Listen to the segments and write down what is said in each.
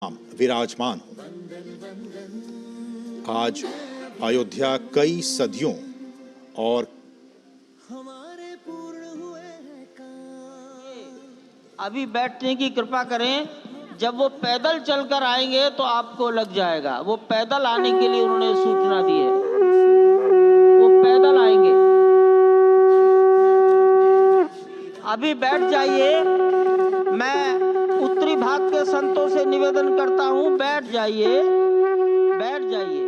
विराजमान। आज अयोध्या कई सदियों और अभी बैठने की कृपा करें। जब वो पैदल चलकर आएंगे तो आपको लग जाएगा। वो पैदल आने के लिए उन्होंने सूचना दी है, वो पैदल आएंगे। अभी बैठ जाइए। मैं उत्तरी भाग के संतों से निवेदन करता हूं, बैठ जाइए, बैठ जाइए।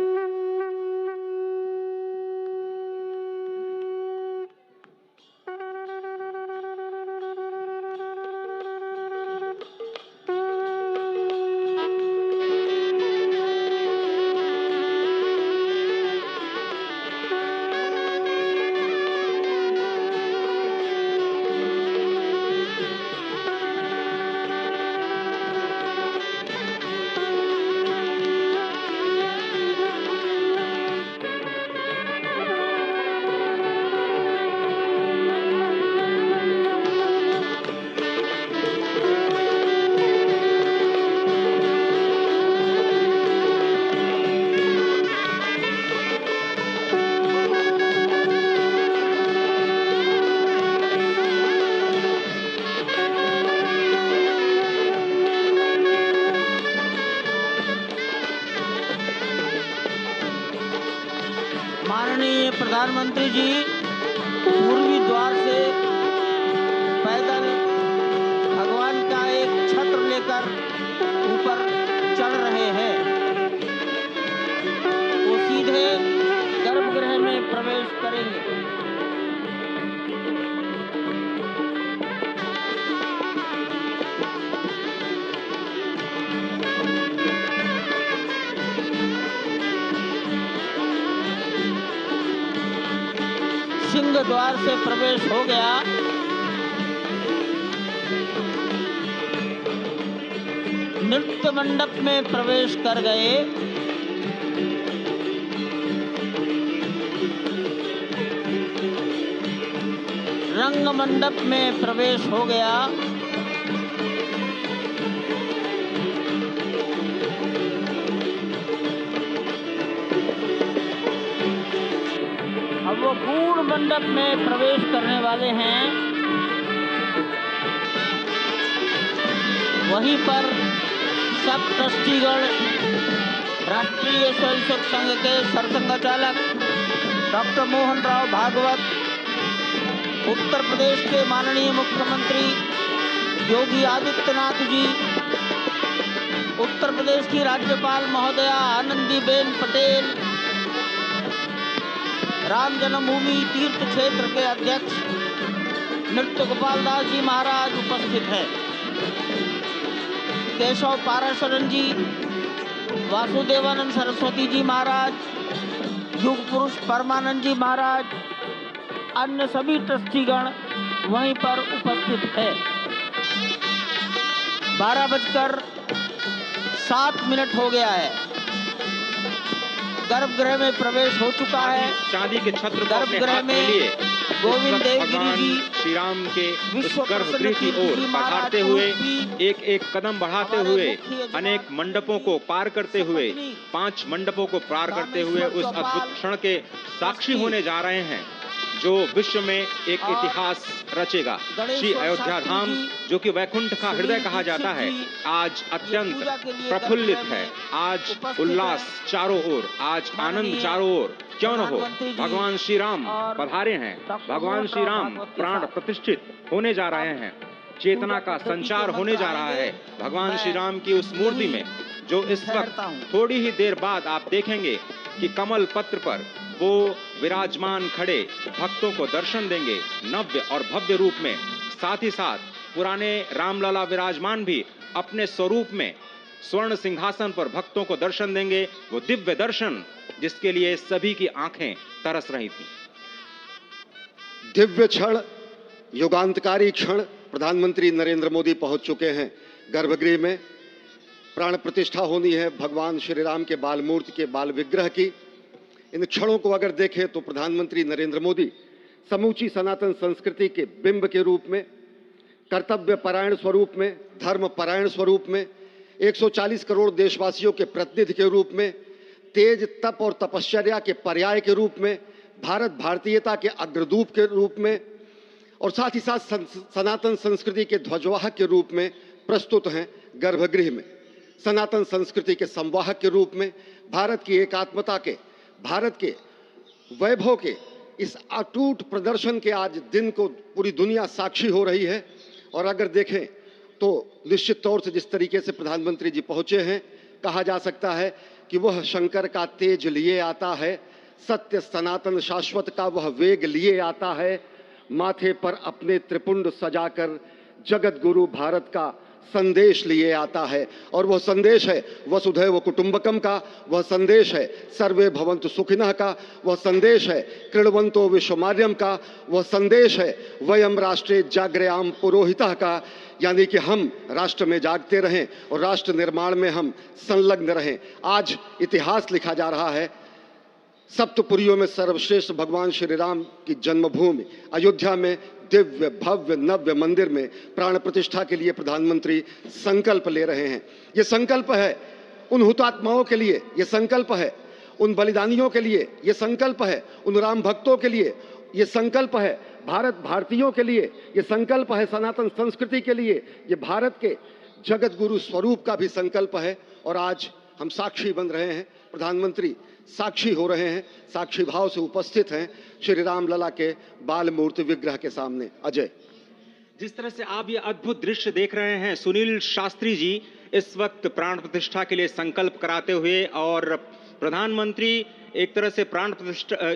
माननीय प्रधानमंत्री जी पूर्वी द्वार से पैदल भगवान का एक छत्र लेकर ऊपर चढ़ रहे हैं। वो सीधे गर्भगृह में प्रवेश करेंगे। सिंह द्वार से प्रवेश हो गया। नृत्य मंडप में प्रवेश कर गए। रंग मंडप में प्रवेश हो गया। अब वो पूर्ण मंडप में प्रवेश करने वाले हैं। वहीं पर सब ट्रस्टीगण, राष्ट्रीय स्वयंसेवक संघ के सरसंघचालक डॉक्टर मोहन राव भागवत, उत्तर प्रदेश के माननीय मुख्यमंत्री योगी आदित्यनाथ जी, उत्तर प्रदेश की राज्यपाल महोदया आनंदीबेन पटेल, राम जन्मभूमि तीर्थ क्षेत्र के अध्यक्ष नृत्य गोपाल दास जी महाराज उपस्थित हैं। केशव पाराशरन जी, वासुदेवानंद सरस्वती जी महाराज, युग पुरुष परमानंद जी महाराज, अन्य सभी ट्रस्टीगण वहीं पर उपस्थित है। 12:07 हो गया है। गर्भगृह में प्रवेश हो चुका है। चांदी के छत्र को अपने गर्भगृह हाथ में लिए गोविंद देवगिरी जी श्री राम के उस गर्भगृह की ओर बढ़ाते हुए एक एक कदम बढ़ाते हुए अनेक मंडपों को पार करते हुए 5 मंडपों को पार करते हुए उस अद्भुत क्षण के साक्षी होने जा रहे हैं जो विश्व में एक इतिहास रचेगा। श्री अयोध्या धाम, जो कि वैकुंठ का हृदय कहा जाता है, आज अत्यंत प्रफुल्लित है। आज उल्लास चारों ओर, आज आनंद चारों ओर। क्यों न हो, भगवान श्री राम पधारे हैं। भगवान श्री राम प्राण प्रतिष्ठित होने जा रहे हैं। चेतना का संचार होने जा रहा है भगवान श्री राम की उस मूर्ति में, जो इस वक्त थोड़ी ही देर बाद आप देखेंगे कि कमल पत्र पर वो विराजमान खड़े भक्तों को दर्शन देंगे नव्य और भव्य रूप में। साथ ही साथ पुराने रामलला विराजमान भी अपने स्वरूप में स्वर्ण सिंहासन पर भक्तों को दर्शन देंगे। वो दिव्य दर्शन जिसके लिए सभी की आंखें तरस रही थी। दिव्य क्षण, युगांतकारी क्षण। प्रधानमंत्री नरेंद्र मोदी पहुंच चुके हैं गर्भगृह में। प्राण प्रतिष्ठा होनी है भगवान श्री राम के बाल मूर्ति के बाल विग्रह की। इन क्षणों को अगर देखें तो प्रधानमंत्री नरेंद्र मोदी समूची सनातन संस्कृति के बिंब के रूप में, कर्तव्य परायण स्वरूप में, धर्म परायण स्वरूप में 140 करोड़ देशवासियों के प्रतिनिधि के रूप में, तेज तप और तपश्चर्या के पर्याय के रूप में, भारत भारतीयता के अग्रदूत के रूप में और साथ ही साथ सनातन संस्कृति के ध्वजवाहक के रूप में प्रस्तुत हैं गर्भगृह में। सनातन संस्कृति के संवाहक के रूप में, भारत की एकात्मता के, भारत के वैभव के इस अटूट प्रदर्शन के आज दिन को पूरी दुनिया साक्षी हो रही है। और अगर देखें तो निश्चित तौर से जिस तरीके से प्रधानमंत्री जी पहुंचे हैं, कहा जा सकता है कि वह शंकर का तेज लिए आता है, सत्य सनातन शाश्वत का वह वेग लिए आता है, माथे पर अपने त्रिपुंड सजाकर जगत गुरु भारत का संदेश लिए आता है। और वह संदेश है वसुधैव कुटुंबकम का, वह संदेश है सर्वे भवन्तु सुखिनः का, वह संदेश है कृण्वन्तो विश्वमार्यम का, वह संदेश है वयम राष्ट्रे जाग्रयाम पुरोहितः का, यानी कि हम राष्ट्र में जागते रहें और राष्ट्र निर्माण में हम संलग्न रहें। आज इतिहास लिखा जा रहा है। सप्तपुरियों में सर्वश्रेष्ठ भगवान श्री राम की जन्मभूमि अयोध्या में दिव्य भव्य नव्य मंदिर में प्राण प्रतिष्ठा के लिए प्रधानमंत्री संकल्प ले रहे हैं। ये संकल्प है उन हुतात्माओं के लिए, ये संकल्प है उन बलिदानियों के लिए, ये संकल्प है उन राम भक्तों के लिए, ये संकल्प है भारत भारतीयों के लिए, ये संकल्प है सनातन संस्कृति के लिए, ये भारत के जगत गुरु स्वरूप का भी संकल्प है। और आज हम साक्षी बन रहे हैं, प्रधानमंत्री साक्षी हो रहे हैं, साक्षी भाव से उपस्थित हैं श्री राम लला के बाल मूर्ति विग्रह के सामने। अजय, जिस तरह से आप ये अद्भुत दृश्य देख रहे हैं, सुनील शास्त्री जी इस वक्त प्राण प्रतिष्ठा के लिए संकल्प कराते हुए, और प्रधानमंत्री एक तरह से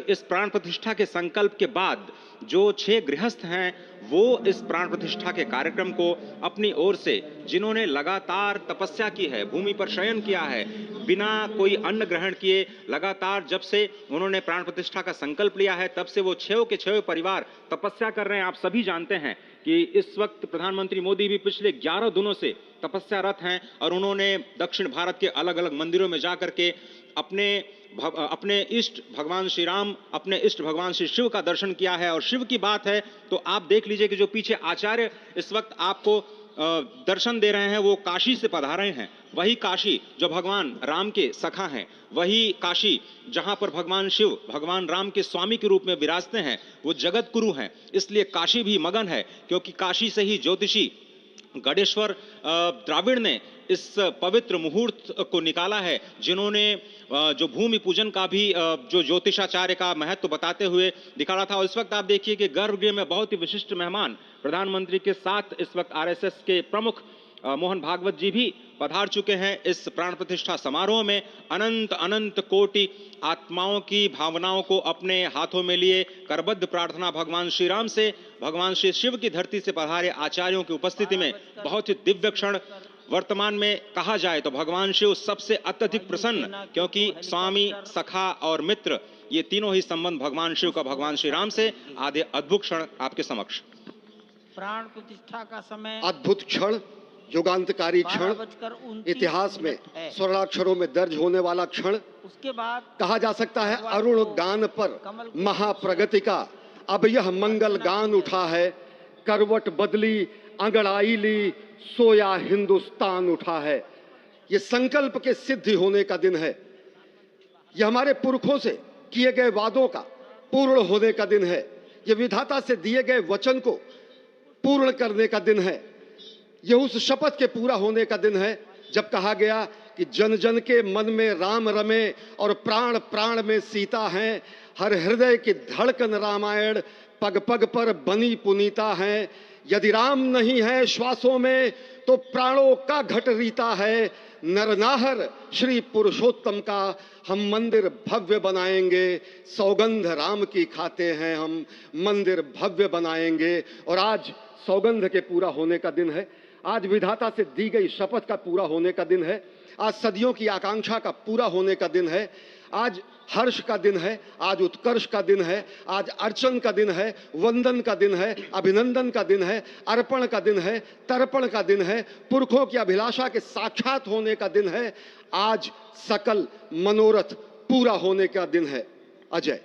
इस प्राण प्रतिष्ठा के संकल्प के बाद जो 6 गृहस्थ हैं वो इस प्राण प्रतिष्ठा के कार्यक्रम को अपनी ओर से, जिन्होंने लगातार तपस्या की है, भूमि पर शयन किया है, बिना कोई अन्न ग्रहण किए, लगातार जब से उन्होंने प्राण प्रतिष्ठा का संकल्प लिया है तब से वो 6 के 6 परिवार तपस्या कर रहे हैं। आप सभी जानते हैं कि इस वक्त प्रधानमंत्री मोदी भी पिछले 11 दिनों से तपस्यारत हैं और उन्होंने दक्षिण भारत के अलग अलग मंदिरों में जाकर के अपने इष्ट भगवान श्री राम, अपने इष्ट भगवान श्री शिव का दर्शन किया है। और शिव की बात है तो आप देख लीजिए कि जो पीछे आचार्य इस वक्त आपको दर्शन दे रहे हैं वो काशी से पधारे हैं। वही काशी जो भगवान राम के सखा हैं, वही काशी जहां पर भगवान शिव भगवान राम के स्वामी के रूप में विराजते हैं, वो जगत गुरु हैं। इसलिए काशी भी मगन है, क्योंकि काशी से ही ज्योतिषी गणेश्वर द्राविड़ ने इस पवित्र मुहूर्त को निकाला है, जिन्होंने जो भूमि पूजन का भी जो ज्योतिषाचार्य का महत्व बताते हुए दिखाया था। और इस वक्त आप देखिए कि गर्भगृह में बहुत ही विशिष्ट मेहमान प्रधानमंत्री के साथ इस वक्त आरएसएस के प्रमुख मोहन भागवत जी भी पधार चुके हैं। इस प्राण प्रतिष्ठा समारोह में अनंत अनंत कोटि आत्माओं की भावनाओं को अपने हाथों में लिए करबद्ध प्रार्थना भगवान श्री राम से, भगवान श्री शिव की धरती से पधारे आचार्यों की उपस्थिति में बहुत ही दिव्य क्षण। वर्तमान में कहा जाए तो भगवान शिव सबसे अत्यधिक प्रसन्न, क्योंकि स्वामी, सखा और मित्र ये तीनों ही संबंध भगवान शिव का भगवान श्री राम से। आधे अद्भुत क्षण आपके समक्ष। प्राण प्रतिष्ठा का समय अद्भुत क्षण, युगांतकारी क्षण, इतिहास में स्वर्णाक्षरों में दर्ज होने वाला क्षण। उसके बाद कहा जा सकता है अरुण गान पर महाप्रगति का अब यह मंगल गान उठा है, करवट बदली अंगड़ाई ली सोया हिंदुस्तान उठा है। ये संकल्प के सिद्धि होने का दिन है, ये हमारे पुरखों से किए गए वादों का पूर्ण होने का दिन है, ये विधाता से दिए गए वचन को पूर्ण करने का दिन है, ये उस शपथ के पूरा होने का दिन है जब कहा गया कि जन जन के मन में राम रमे और प्राण प्राण में सीता हैं, हर हृदय की धड़कन रामायण पग पग पर बनी पुनीता है। यदि राम नहीं है श्वासों में तो प्राणों का घट रीता है, नरनाहर श्री पुरुषोत्तम का हम मंदिर भव्य बनाएंगे, सौगंध राम की खाते हैं हम मंदिर भव्य बनाएंगे। और आज सौगंध के पूरा होने का दिन है, आज विधाता से दी गई शपथ का पूरा होने का दिन है, आज सदियों की आकांक्षा का पूरा होने का दिन है, आज हर्ष का दिन है, आज उत्कर्ष का दिन है, आज अर्चन का दिन है, वंदन का दिन है, अभिनंदन का दिन है, अर्पण का दिन है, तर्पण का दिन है, पुरखों की अभिलाषा के साक्षात होने का दिन है, आज सकल मनोरथ पूरा होने का दिन है। अजय,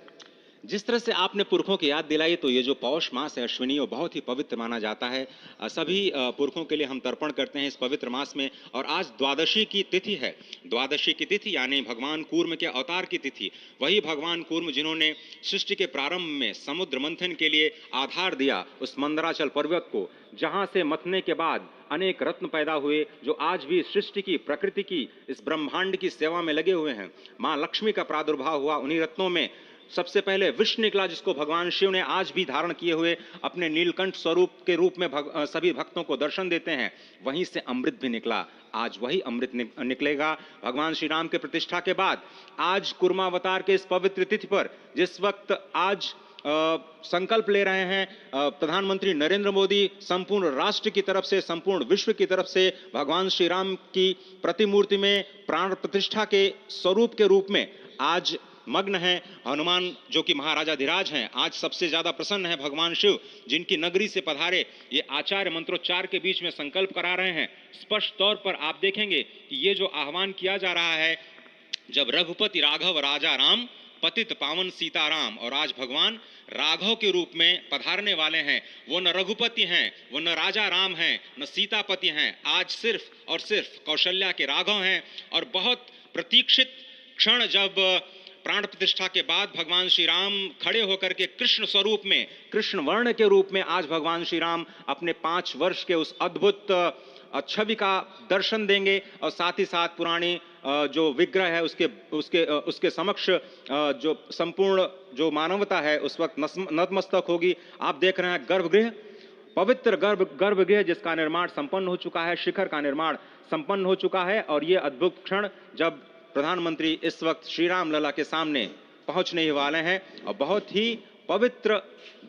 जिस तरह से आपने पुरखों की याद दिलाई, तो ये जो पौष मास है अश्विनी, वो बहुत ही पवित्र माना जाता है। सभी पुरखों के लिए हम तर्पण करते हैं इस पवित्र मास में। और आज द्वादशी की तिथि है। द्वादशी की तिथि यानी भगवान कूर्म के अवतार की तिथि। वही भगवान कूर्म जिन्होंने सृष्टि के प्रारंभ में समुद्र मंथन के लिए आधार दिया उस मंदराचल पर्वत को, जहां से मथने के बाद अनेक रत्न पैदा हुए, जो आज भी सृष्टि की, प्रकृति की, इस ब्रह्मांड की सेवा में लगे हुए हैं। मां लक्ष्मी का प्रादुर्भाव हुआ उन्हीं रत्नों में। सबसे पहले विष निकला, जिसको भगवान शिव ने आज भी धारण किए हुए अपने नीलकंठ स्वरूप के रूप में सभी भक्तों को दर्शन देते हैं। वहीं से अमृत भी निकला। आज वही अमृत निकलेगा भगवान श्री राम के प्रतिष्ठा के बाद। आज कुर्मावतार के इस पवित्र तिथि पर, जिस वक्त आज संकल्प ले रहे हैं प्रधानमंत्री नरेंद्र मोदी, संपूर्ण राष्ट्र की तरफ से, संपूर्ण विश्व की तरफ से भगवान श्री राम की प्रतिमूर्ति में प्राण प्रतिष्ठा के स्वरूप के रूप में आज मग्न है। हनुमान जो कि महाराजाधिराज हैं, आज सबसे ज्यादा प्रसन्न है भगवान शिव, जिनकी नगरी से पधारे ये आचार्य मंत्रोच्चार के बीच में संकल्प करा रहे हैं। स्पष्ट तौर पर आप देखेंगे कि ये जो आह्वान किया जा रहा है, जब रघुपति राघव राजा राम, पतित पावन सीताराम, और आज भगवान राघव के रूप में पधारने वाले हैं। वो न रघुपति हैं, वो न राजा राम हैं, न सीतापति हैं। आज सिर्फ और सिर्फ कौशल्या के राघव हैं। और बहुत प्रतीक्षित क्षण, जब प्राण प्रतिष्ठा के बाद भगवान श्री राम खड़े होकर के कृष्ण स्वरूप में, कृष्ण वर्ण के रूप में आज भगवान श्री राम अपने 5 वर्ष के उस अद्भुत छवि का दर्शन देंगे। और साथ ही साथ पुरानी जो विग्रह है उसके समक्ष जो संपूर्ण जो मानवता है उस वक्त नतमस्तक होगी। आप देख रहे हैं गर्भगृह, पवित्र गर्भगृह जिसका निर्माण संपन्न हो चुका है, शिखर का निर्माण संपन्न हो चुका है। और ये अद्भुत क्षण जब प्रधानमंत्री इस वक्त श्री राम लला के सामने पहुंचने ही वाले हैं। और बहुत ही पवित्र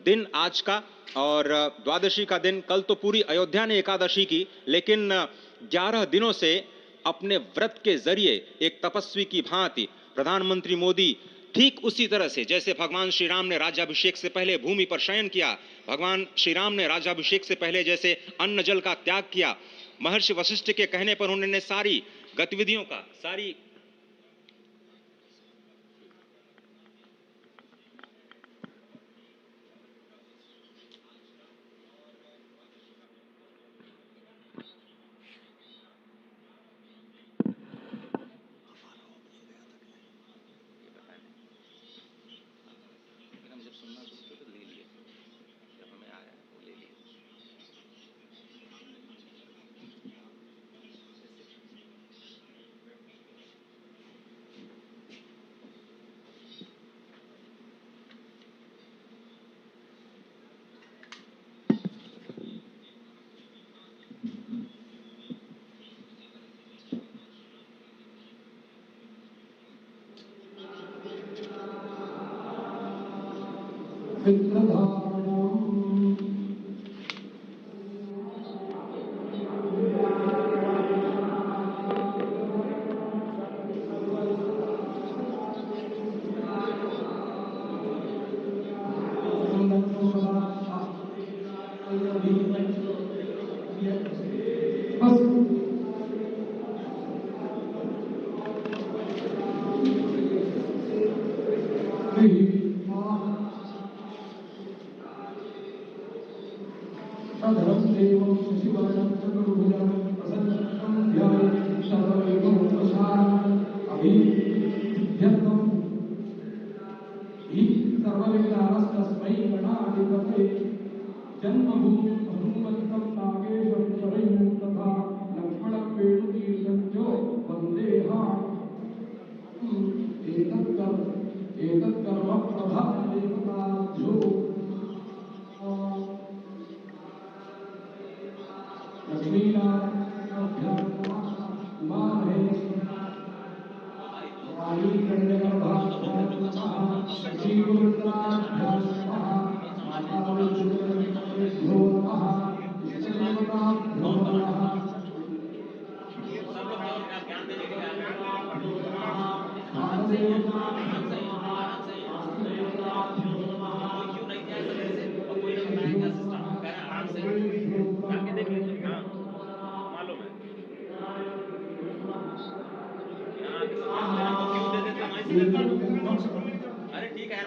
दिन आज का। और द्वादशी का दिन, कल तो पूरी अयोध्या ने एकादशी की, लेकिन 11 दिनों से अपने व्रत के जरिए एक तपस्वी की भांति प्रधानमंत्री मोदी ठीक उसी तरह से, जैसे भगवान श्री राम ने राज्याभिषेक से पहले भूमि पर शयन किया, भगवान श्री राम ने राज्याभिषेक से पहले जैसे अन्न जल का त्याग किया, महर्षि वशिष्ठ के कहने पर उन्होंने सारी गतिविधियों का, सारी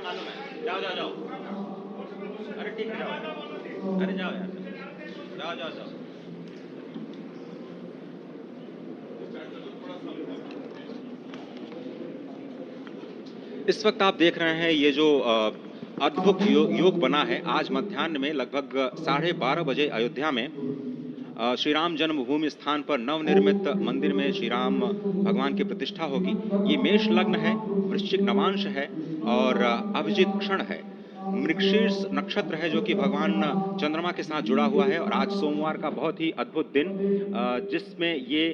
मालूम है। जाओ जाओ जाओ, अरे ठीक है जाओ, अरे जाओ यार, जाओ जाओ जाओ। इस वक्त आप देख रहे हैं ये जो अद्भुत योग बना है। आज मध्याह्न में लगभग 12:30 बजे अयोध्या में श्री राम जन्मभूमि स्थान पर नवनिर्मित मंदिर में श्री राम भगवान की प्रतिष्ठा होगी। ये मेष लग्न है, वृश्चिक नवांश है और अभिजित क्षण है। मृगशीर्ष नक्षत्र है जो कि भगवान चंद्रमा के साथ जुड़ा हुआ है। और आज सोमवार का बहुत ही अद्भुत दिन जिसमें ये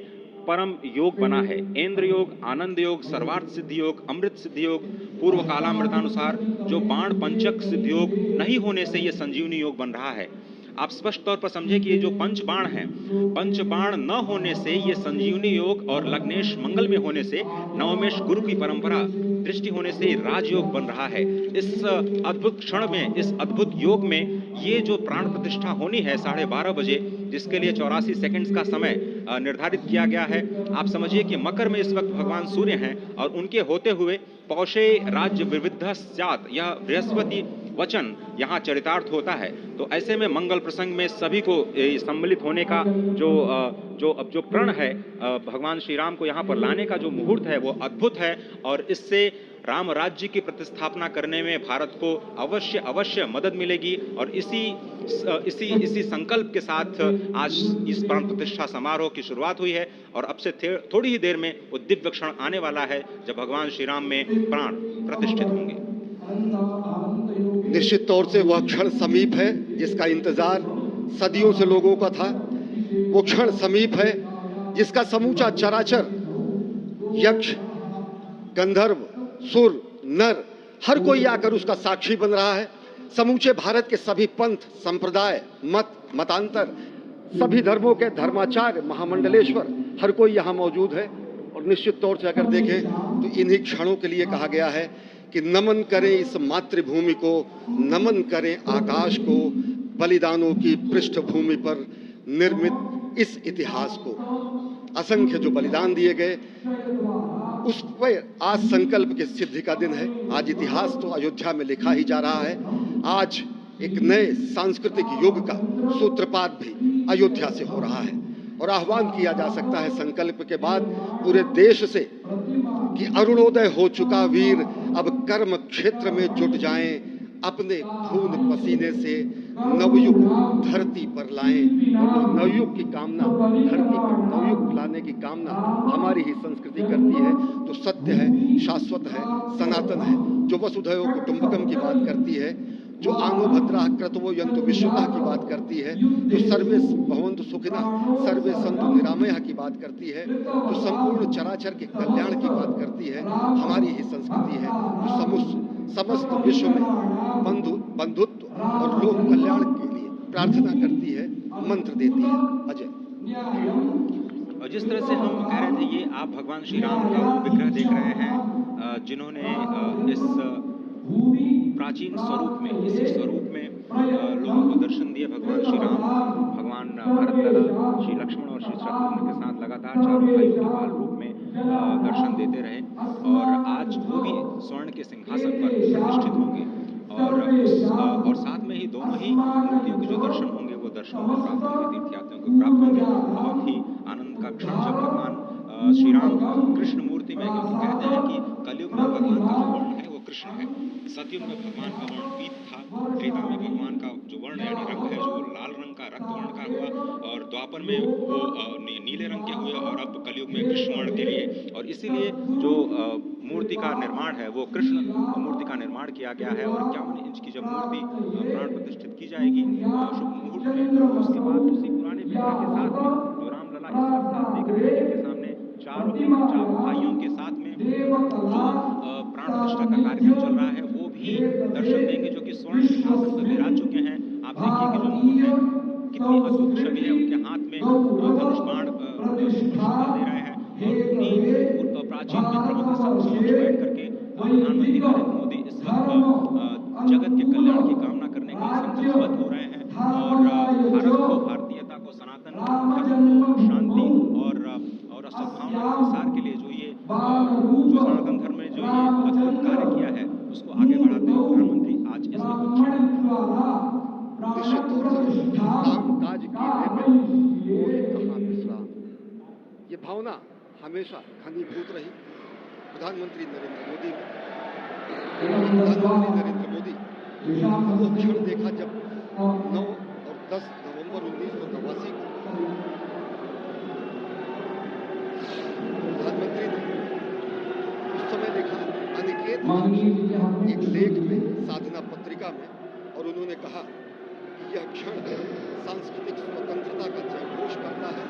परम योग बना है। इंद्र योग, आनंद योग, सर्वार्थ सिद्धि योग, अमृत सिद्धि योग, पूर्व कालामृतानुसार जो बाण पंचक सिद्धि योग नहीं होने से ये संजीवनी योग बन रहा है। आप स्पष्ट तौर पर समझे कि ये जो पंचबाण है, पंचबाण न होने से ये संजीवनी योग और लग्नेश मंगल में होने से नवमेश गुरु की परंपरा दृष्टि होने से राजयोग बन रहा है। इस अद्भुत क्षण में, इस अद्भुत योग में ये जो प्राण प्रतिष्ठा होनी है 12:30 बजे, जिसके लिए 84 सेकंड्स का समय निर्धारित किया गया है। आप समझिए कि मकर में इस वक्त भगवान सूर्य हैं और उनके होते हुए पौषे राज्य विविध स्यात्, यह बृहस्पति वचन यहाँ चरितार्थ होता है। तो ऐसे में मंगल प्रसंग में सभी को सम्मिलित होने का जो प्रण है, भगवान श्री राम को यहाँ पर लाने का जो मुहूर्त है वो अद्भुत है। और इससे राम राज्य की प्रतिस्थापना करने में भारत को अवश्य मदद मिलेगी। और इसी संकल्प के साथ आज इस प्राण प्रतिष्ठा समारोह की शुरुआत हुई है। और अब से थोड़ी ही देर में वो दिव्य क्षण आने वाला है जब भगवान श्री राम में प्राण प्रतिष्ठित होंगे। निश्चित तौर से वह क्षण समीप है जिसका इंतजार सदियों से लोगों का था। वो क्षण समीप है जिसका समूचा चराचर, यक्ष, गंधर्व, सुर, नर, हर कोई आकर उसका साक्षी बन रहा है। समूचे भारत के सभी पंथ, संप्रदाय, मतांतर, सभी धर्मों के धर्माचार्य, महामंडलेश्वर, हर कोई यहाँ मौजूद है। और निश्चित तौर से अगर देखें तो इन्हीं क्षणों के लिए कहा गया है कि नमन करें इस मातृभूमि को, नमन करें आकाश को, बलिदानों की पृष्ठभूमि पर निर्मित इस इतिहास को। असंख्य जो बलिदान दिए गए उस पर आज संकल्प की सिद्धि का दिन है। आज इतिहास तो अयोध्या में लिखा ही जा रहा है। आज एक नए सांस्कृतिक युग का सूत्रपात भी अयोध्या से हो रहा है। और आह्वान किया जा सकता है संकल्प के बाद पूरे देश से कि अरुणोदय हो चुका वीर, अब कर्म क्षेत्र में जुट जाएं, अपने खून पसीने से नवयुग धरती पर लाएं। और नवयुग की कामना, धरती पर नवयुग लाने की कामना हमारी ही संस्कृति करती है। तो सत्य है, शाश्वत है, सनातन है, जो वसुधैव कुटुंबकम की बात करती है, जो आंगो भद्रा क्रतवो यंतु विश्वतः की बात करती है, जो सर्वे भवन्तु सुखिनः सर्वे सन्तु निरामयः की बात करती है, जो संपूर्ण चराचर के कल्याण की बात करती है, हमारी ही संस्कृति है। जो समस्त विश्व में बंधुत्व और लोक कल्याण के लिए प्रार्थना करती है, मंत्र देती है। अजय, और जिस तरह से हम कह रहे थे, ये आप भगवान श्री राम का वो विग्रह देख रहे हैं जिन्होंने इस प्राचीन स्वरूप में, इसी स्वरूप में लोगों को दर्शन दिए। भगवान श्री राम, भगवान भरत लला, श्री लक्ष्मण और श्री शत्रुघ्न के साथ लगातार चारों भाइयों के बाल रूप में दर्शन देते रहे। और आज वो भी स्वर्ण के सिंहासन पर प्रतिष्ठित होंगे। और साथ में ही दोनों ही मूर्तियों के जो दर्शन होंगे वो दर्शनों को प्राप्त होंगे, तीर्थयात्रियों को प्राप्त होंगे। बहुत ही आनंद का क्षण जब भगवान श्री राम कृष्ण मूर्ति में, क्योंकि कहते हैं कि कलयुग में भगवान का जो वर्ण है वो कृष्ण है, सतयुग में भगवान का वर्ण पीत था, त्रेता में भगवान का जो वर्ण यानी रंग है जो लाल रंग का, रक्त वर्ण का हुआ, और द्वापर में वो नीले रंग के हुए, और अब कलयुग में कृष्ण वर्ण के लिए। और इसीलिए जो मूर्ति का निर्माण है वो कृष्ण मूर्ति का निर्माण किया गया है। और 51 इंच की जब मूर्ति प्राण प्रतिष्ठित की जाएगी शुभ मुहूर्त में, उसके बाद उसी पुराने विग्रह के साथ में जो रामलला इस वक्त आप देख रहे हैं, जिनके सामने चारों भाइयों के साथ में जो प्राण प्रतिष्ठा का कार्यक्रम चल रहा है वो भी दर्शन देंगे, जो कि स्वर्ण सिंहासन पर विराज चुके हैं। आप देखिए कि जो मुकुट है कितनी अद्भुत छवि है, उनके हाथ में धनुष बाण दे रहे हैं। और उन्हीं प्राचीन विग्रहों के समक्ष बैठ करके प्रधानमंत्री नरेंद्र मोदी इस वक्त जगत के कल्याण की कामना करने के लिए संकल्पबद्ध हो रहे हैं। और भारत को, भारतीयता को, सनातन धर्म को शांति और सद्भावना के प्रसार के लिए जो सनातन धर्म ने जो ये अद्भुत कार्य किया है उसको आगे बढ़ाते हुए आज इसमें कुछ निश्चित तौर से काम काज कीने में मोहि कहाँ विश्राम, ये भावना हमेशा घनीभूत रही प्रधानमंत्री नरेंद्र मोदी ने। प्रधानमंत्री नरेंद्र मोदी वो क्षण देखा जब 9 और 10 नवंबर 1989 को प्रधानमंत्री ने उस समय देखा अनिकेत एक लेख में साधना पत्रिका में, और उन्होंने कहा कि यह क्षण सांस्कृतिक स्वतंत्रता का जयघोष करता है,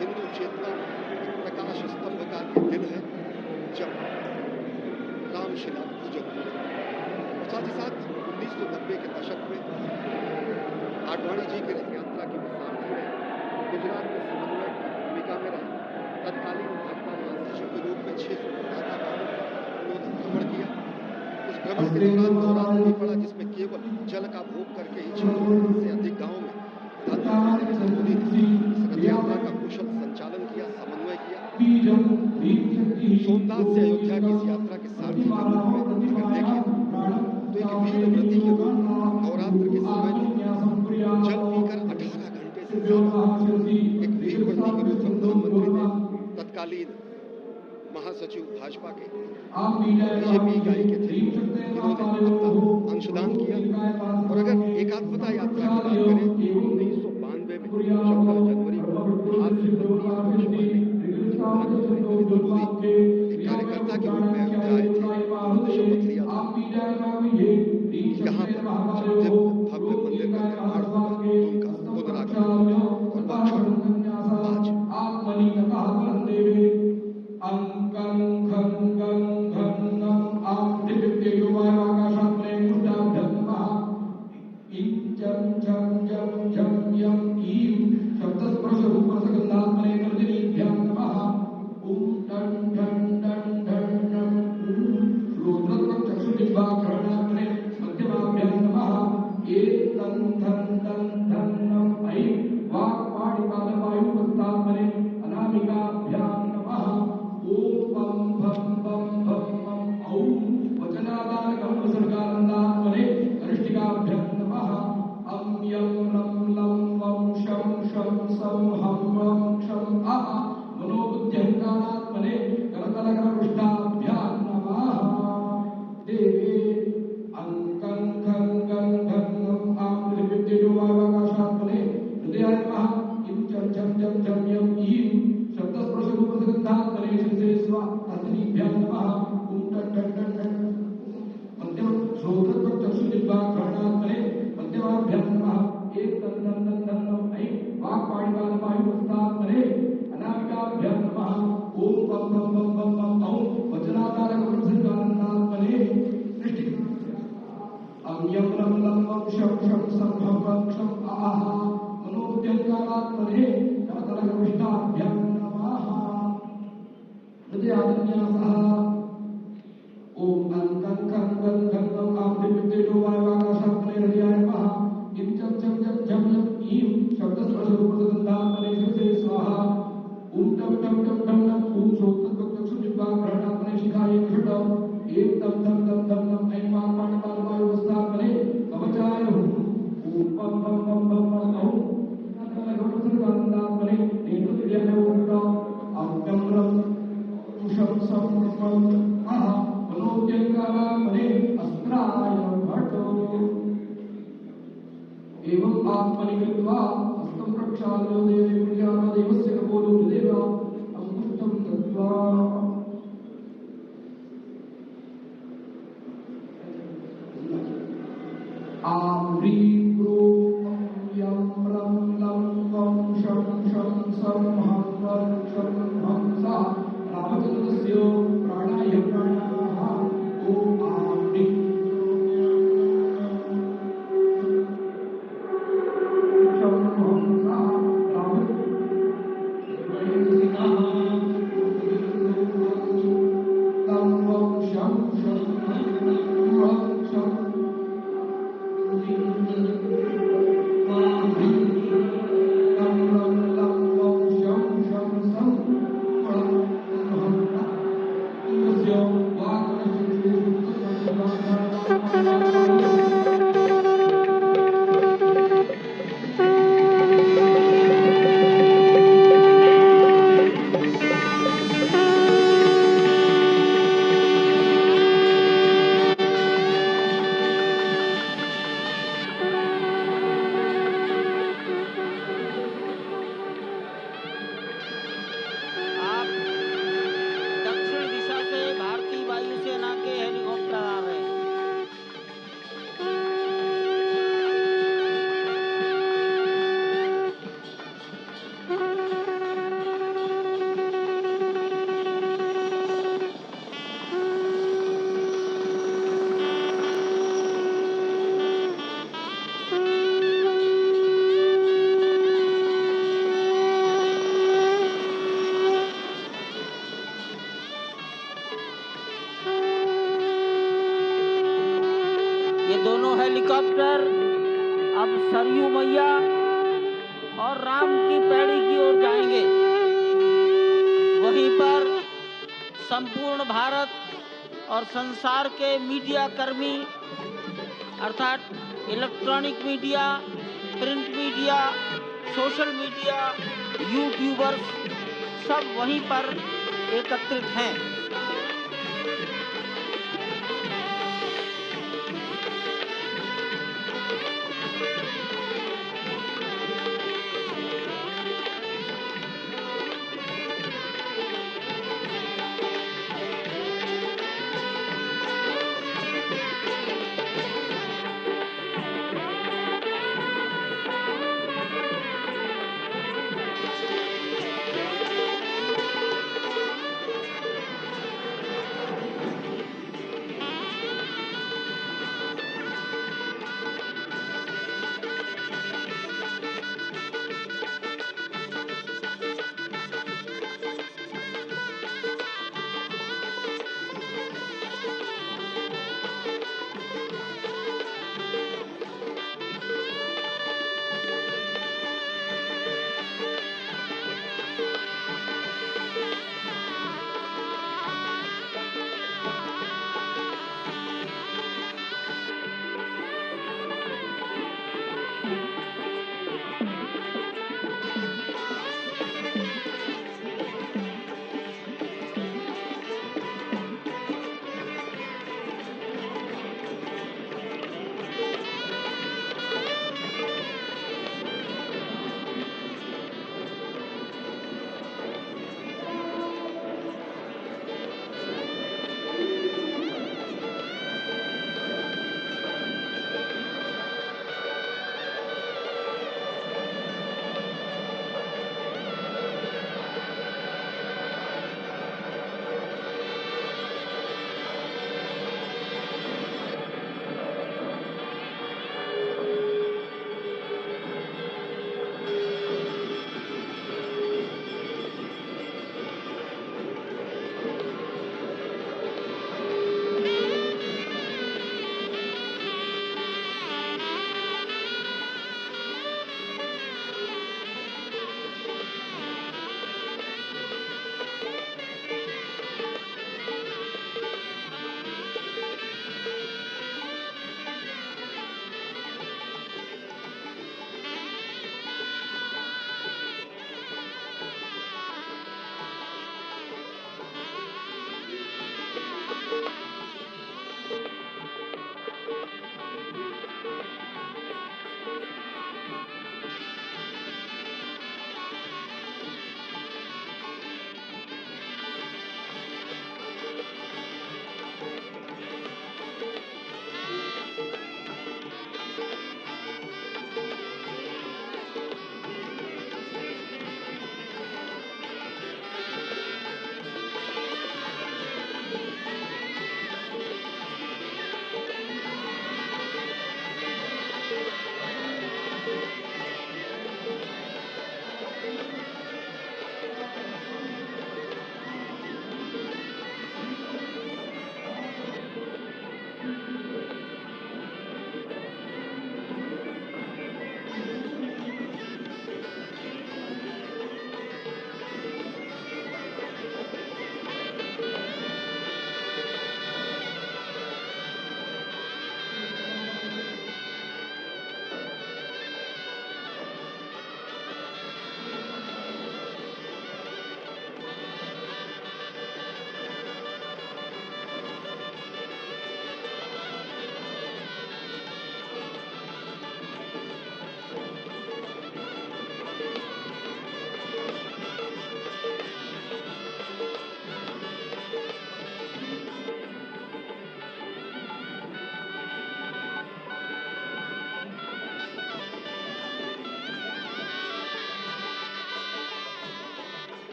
हिंदू चेतना में एक प्रकाश स्तंभ का दिन है जब रामशिला पूजन हुए। और साथ ही साथ 1990 के दशक में आडवाणी जी की रथ यात्रा की सारथी में गुजरात में समन्वय की भूमिका में रहे तत्कालीन भाजपा महासचिव के रूप में 617 गांवों का उन्होंने भ्रमण किया। उस भ्रमण के दौरान दौरान भी पड़ा जिसमें केवल जल का भोग करके ही 600 से अधिक गांवों में प्रधानमंत्री नरेंद्र मोदी ने इस रथ यात्रा का कुशल संचालन किया, समन्वय किया। सोमनाथ से अयोध्या की इस यात्रा के सारथी के रूप में अगर देखें तो एक वीर व्रती के रूप में नवरात्र के समय में जल पीकर 18 घंटे से ज्यादा एक वीर व्रती के रूप में प्रधानमंत्री ने तत्कालीन महासचिव भाजपा के बीजेपी इकाई के थे, इन्होंने अपना अंशदान किया। और अगर एकात्मता यात्रा की बात करें 1992 में 14 जनवरी को आज से 32 वर्ष पहले प्रधानमंत्री नरेंद्र मोदी एक कार्यकर्ता के रूप में अयोध्या आए थे, उन्होंने शपथ लिया था यहाँ पर जब भव्य मंदिर का निर्माण होगा तो उनका पुनरागमन होगा। और वो क्षण ये दोनों हेलीकॉप्टर अब सरयू मैया और राम की पैड़ी की ओर जाएंगे। वहीं पर संपूर्ण भारत और संसार के मीडिया कर्मी अर्थात electronic media, print media, social media, YouTubers सब वहीं पर एकत्रित हैं।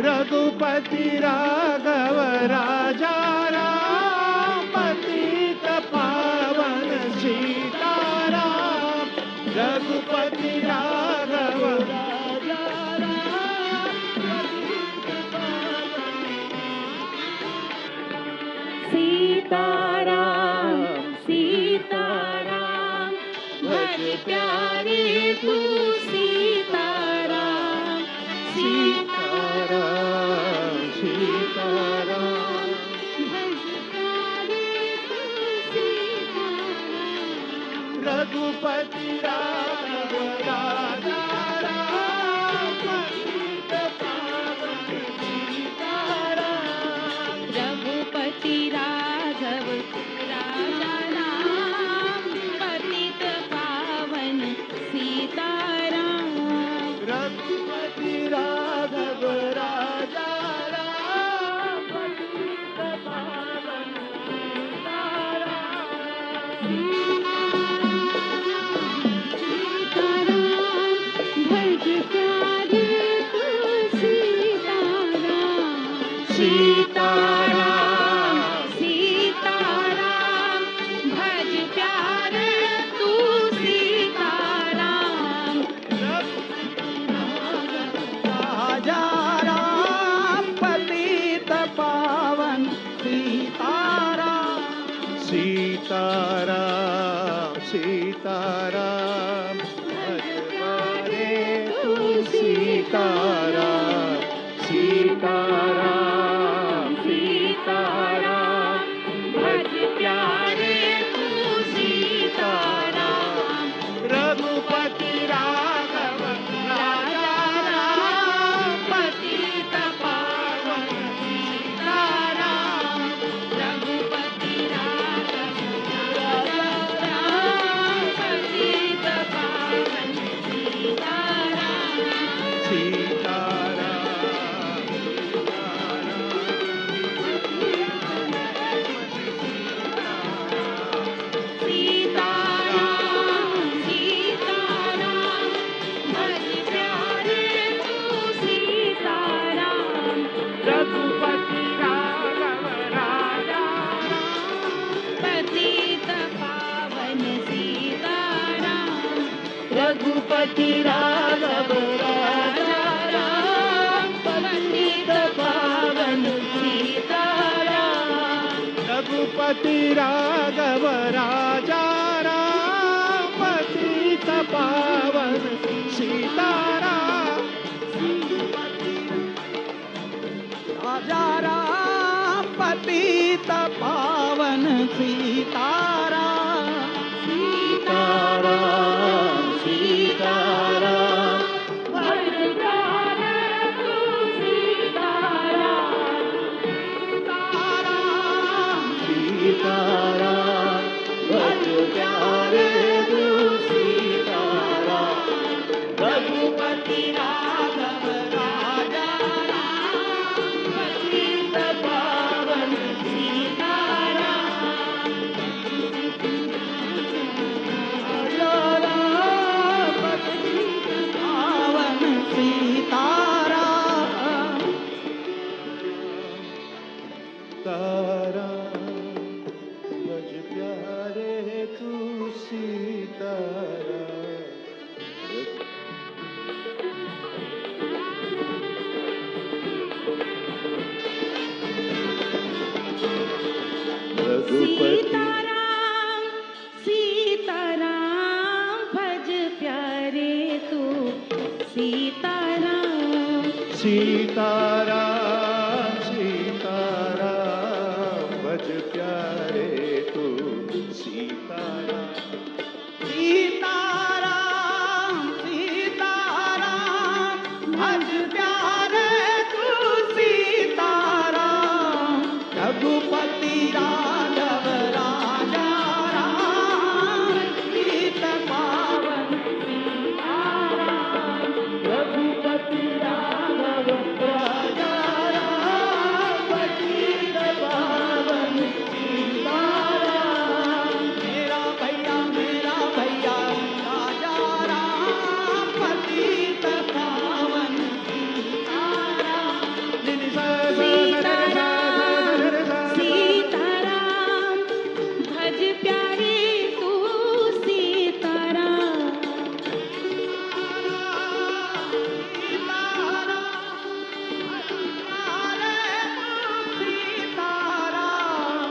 रघुपति राघव राजा राम, पतित पावन सीताराम। रघुपति राघव राजा राम, सीताराम सीताराम भज प्यारे तू सीताराम। सीताराम सीताराम भज प्यारे तू सीताराम। रघुपति राघव राजा राम, पतित पावन सीताराम। रघुपति राघव राजा राम, पतित पावन सीताराम। रघुपति राघव राजा राम, पतित पावन सीताराम। सीताराम सीताराम भज प्यारे तू सीताराम। राजा राम, पतित पावन सीताराम। सीताराम सीताराम भज प्यारे तू सीताराम। सीताराम सीताराम भज प्यारे तू सीताराम। रघुपति राघव राजा राम, पतित पावन सीताराम। रघुपति राघव राजा राम, पतित पावन सीताराम। सीताराम सीताराम सीताराम भज प्यारे तू सीताराम। रघुपति राघव राजा पतित पावन सीताराम। रघुपति राघव राजा राम, पतित पावन सीताराम। रघुपति राघव राजा राम, पतित पावन सीताराम। राजा राम, पतित पावन सीताराम। सीताराम सीताराम भज प्यारे तू सीताराम। सीताराम भज प्यारे तू सीताराम। रघुपति राघव राजा राम, पतित पावन सीताराम राजा राम, पतित पावन सीताराम। ताराम भज प्यारे तू सीताराम। रघुपति सीताराम सीताराम भज प्यारे तू सीताराम। सीताराम सीताराम भज प्यारे तू सीताराम। सीताराम सीताराम भज प्यारे तू सीताराम। रघुपति राघव राजा राम, पतित पावन सीताराम। रघुपति राघव राजा राम, पतित पावन सीताराम। मेरा भैया राजा राम, पतित पावन सीताराम।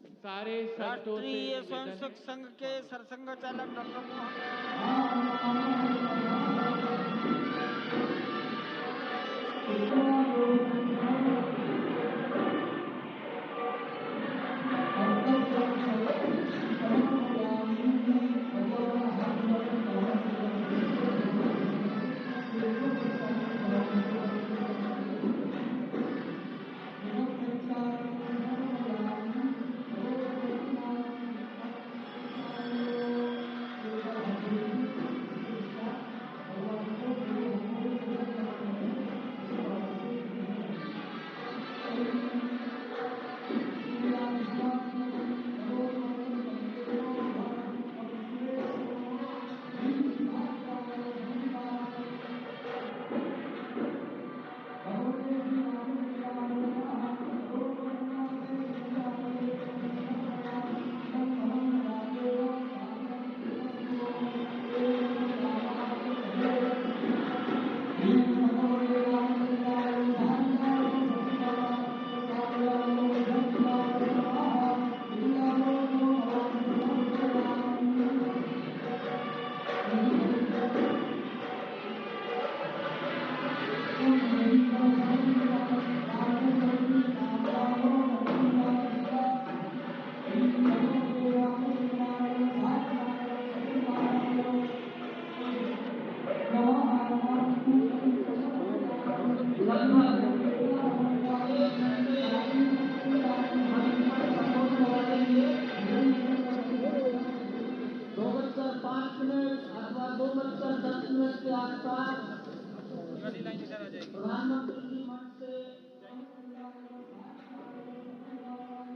सारे संतों से राष्ट्रीय निवेदन स्वयंसेवक संघ के सरसंघ चालक डॉक्टर मोहन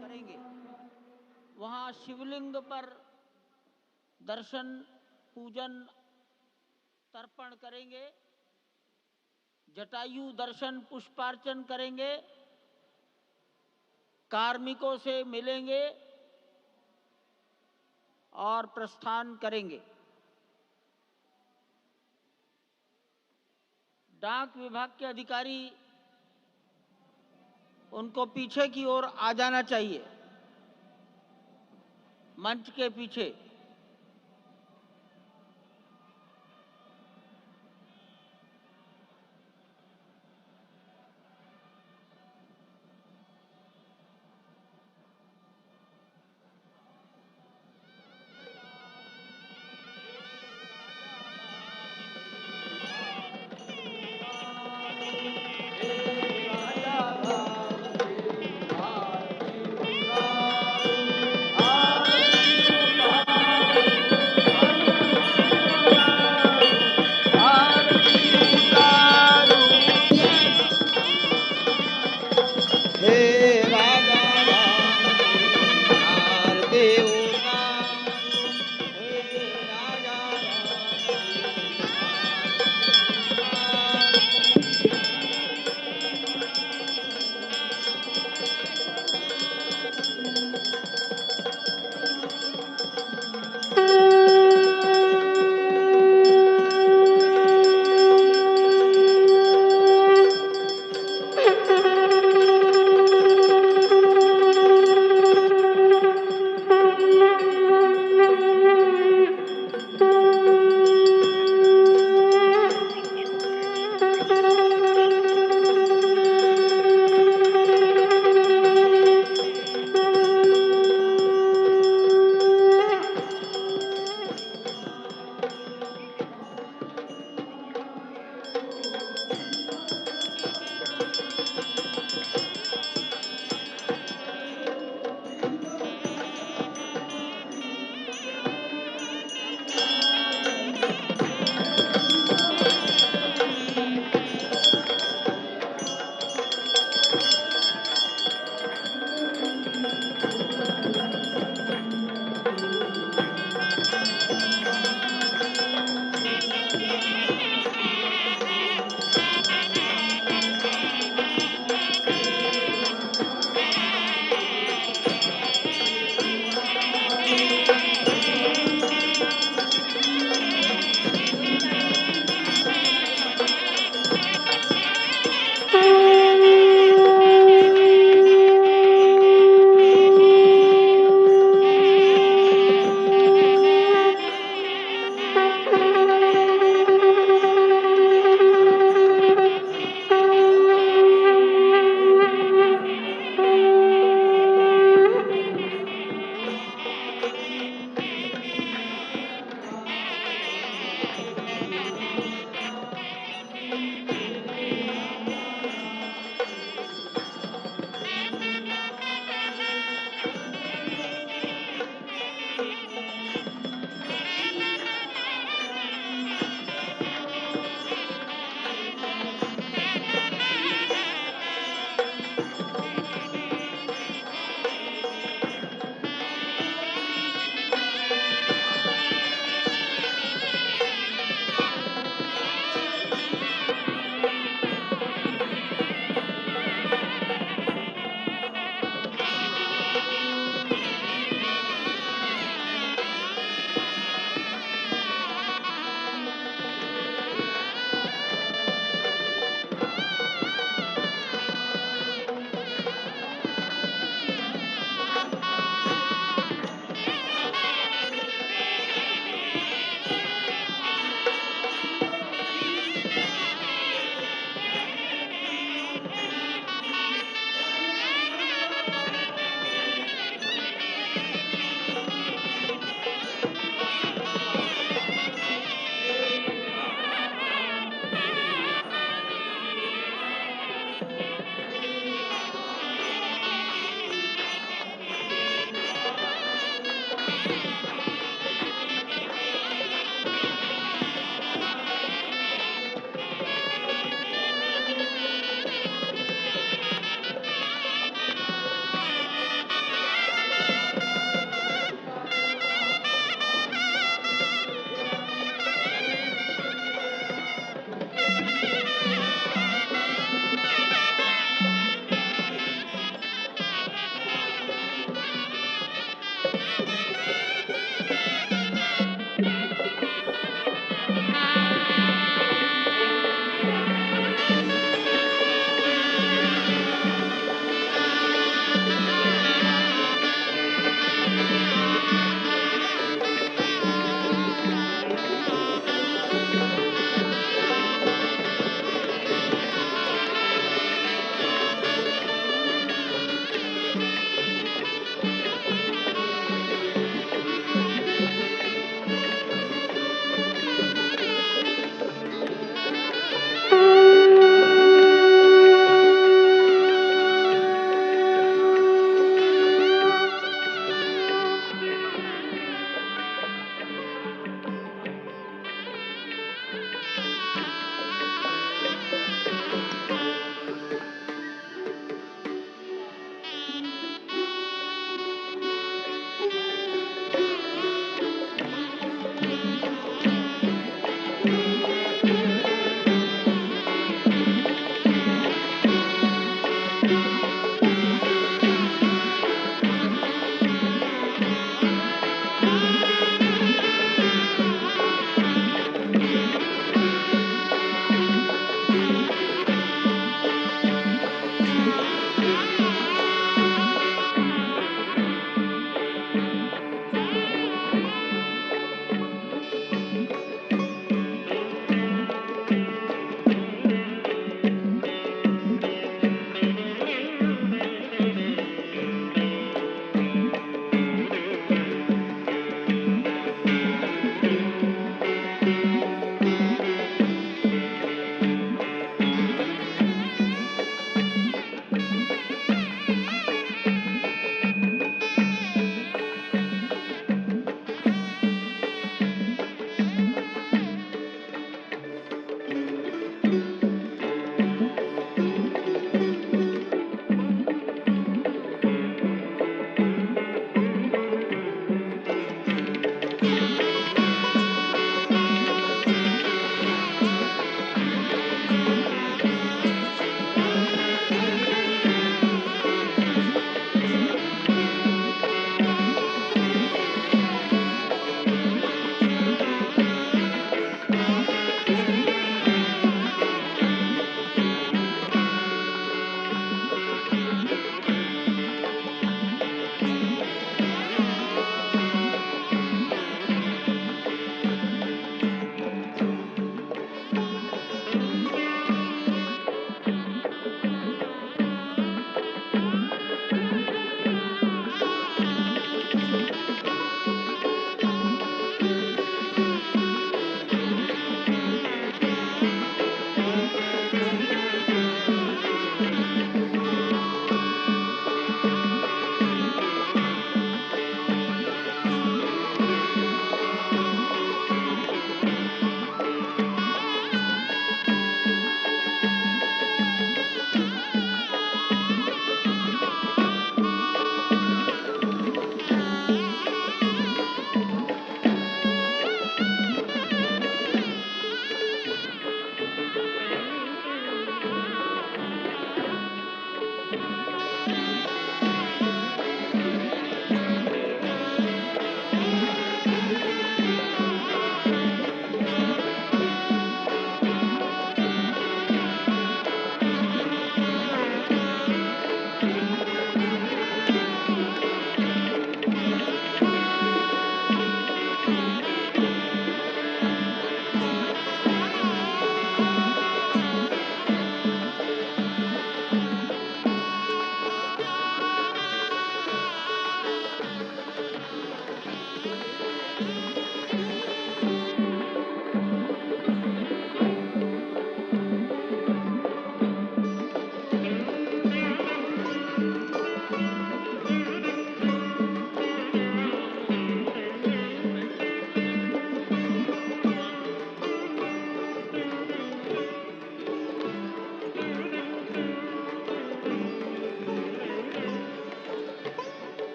करेंगे। वहां शिवलिंग पर दर्शन पूजन तर्पण करेंगे, जटायु दर्शन पुष्पार्चन करेंगे, कार्मिकों से मिलेंगे और प्रस्थान करेंगे। डाक विभाग के अधिकारी उनको पीछे की ओर आ जाना चाहिए, मंच के पीछे।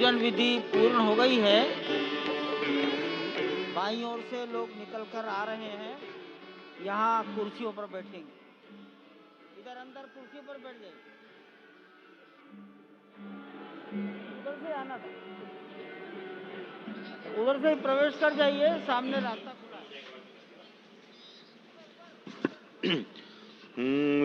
पूजन विधि पूर्ण हो गई है। बाईं ओर से लोग निकल कर आ रहे हैं, यहाँ कुर्सियों पर बैठेंगे। इधर अंदर कुर्सियों पर बैठ जाइए, उधर से आना था, उधर से प्रवेश कर जाइए, सामने रास्ता खुला है।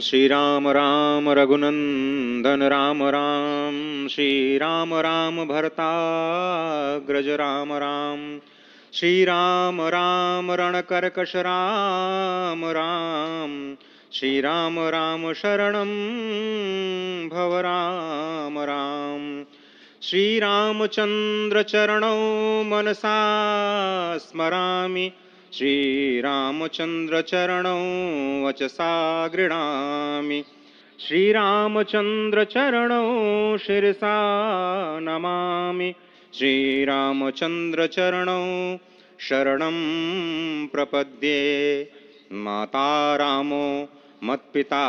श्री राम राम रघुनंदन राम राम, श्री राम राम भरताग्रज राम राम, श्री राम राम रणकर्कश राम राम, श्री राम राम शरणं भव राम राम, श्री रामचंद्र चरणौ मनसा स्मरामि, श्री रामचंद्र चरणौ वचसा गृह्णामि, श्री रामचंद्र चरणौ शिरसा नमामि, श्री रामचंद्र चरणौ शरणं प्रपद्ये। माता रामो मत्पिता